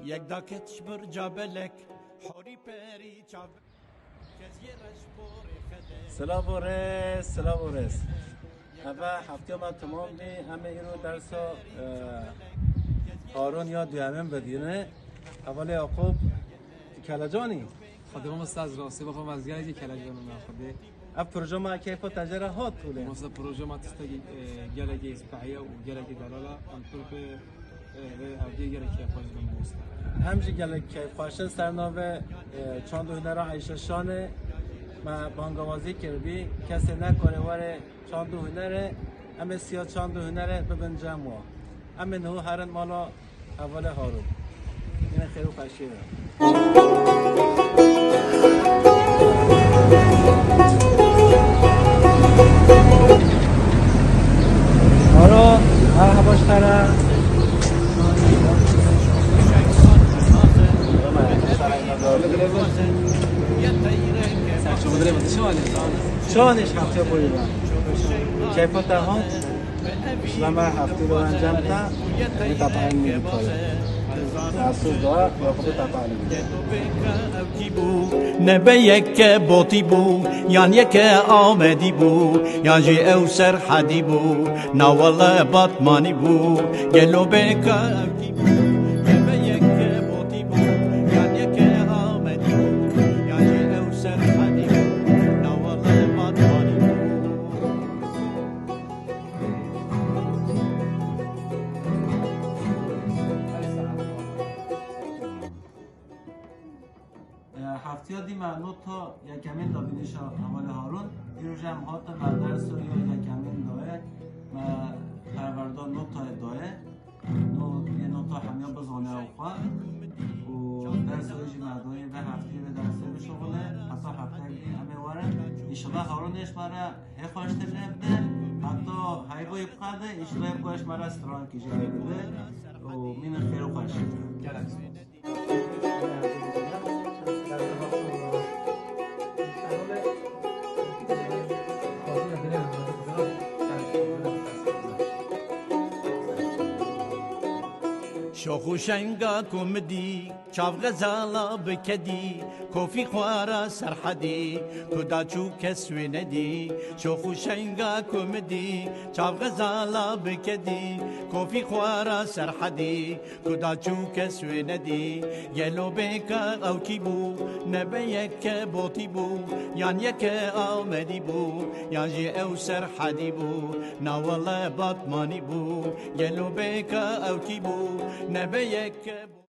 یک داکتش بر جابلک حوری پری چاب کزیرش بوری خده سلام ورس اول هفته ما تمام بی همه ایرو درسا هارون یا دویمن بدینه اول یعقوب کلجانی خدمه مستعز راستی بخوام از گلی کلجان ناخده اف پروژه ما کیف تجربه هات طوله مثلا پروژه ما تستگی گلگی اسپعیا و گلگی دلالا انطور که افدی گلگی کیفاش بموست همچی گلگی کیفاش سرنامه چند هنر عیشه شانه ما بانگوازی کردی کسی نکنه وره چند هنره اما سیاه چند هنره ببن جمع اما نه هرن مالا اول هارون این خیلی خوشیه هارون مرحبا شتره شانش هفته بویده کیفت ها شما هفته رو انجام تا این طبعا میگه اصول دعا یا خود طبعا نبه یک بوتی بو یان یک آمدی بو یان جی او سر حدی بو ناوال باتمانی بو گلو بکا نبه یک بوتی بو یان یک آمدی بو یان جی او سر حدی بو ناوال باتمانی بو هفته دی معلومات تا یکمین دابینش اول هارون این جمع ها تا بردر سوری یکمین داره و پروردان نوت تا داره یه نوت تا همیان بزانه او خواه و درس اویجی مردانی و هفته به درس به شغله حتی هفته دی همه واره ایشالله هارونش مرا هی خواشته نبده حتی هی باید بخده ایشالله بگوش مرا استران کشی بده و مین خیلی خوشت شوخو شنگا کمدی چاو غزالا بکدی کوفی خوارا سرحدی تو دا چو کسوی ندی شوخو شنگا کمدی چاو غزالا بکدی کوفی خوارا سرحدی تو دا چو کسوی ندی گلو بکا او کی بو نبه یک بوتی بو یان یک آمدی بو یان جی او سرحدی بو ناوال باتمانی بو گلو بکا او کی بو نبه یک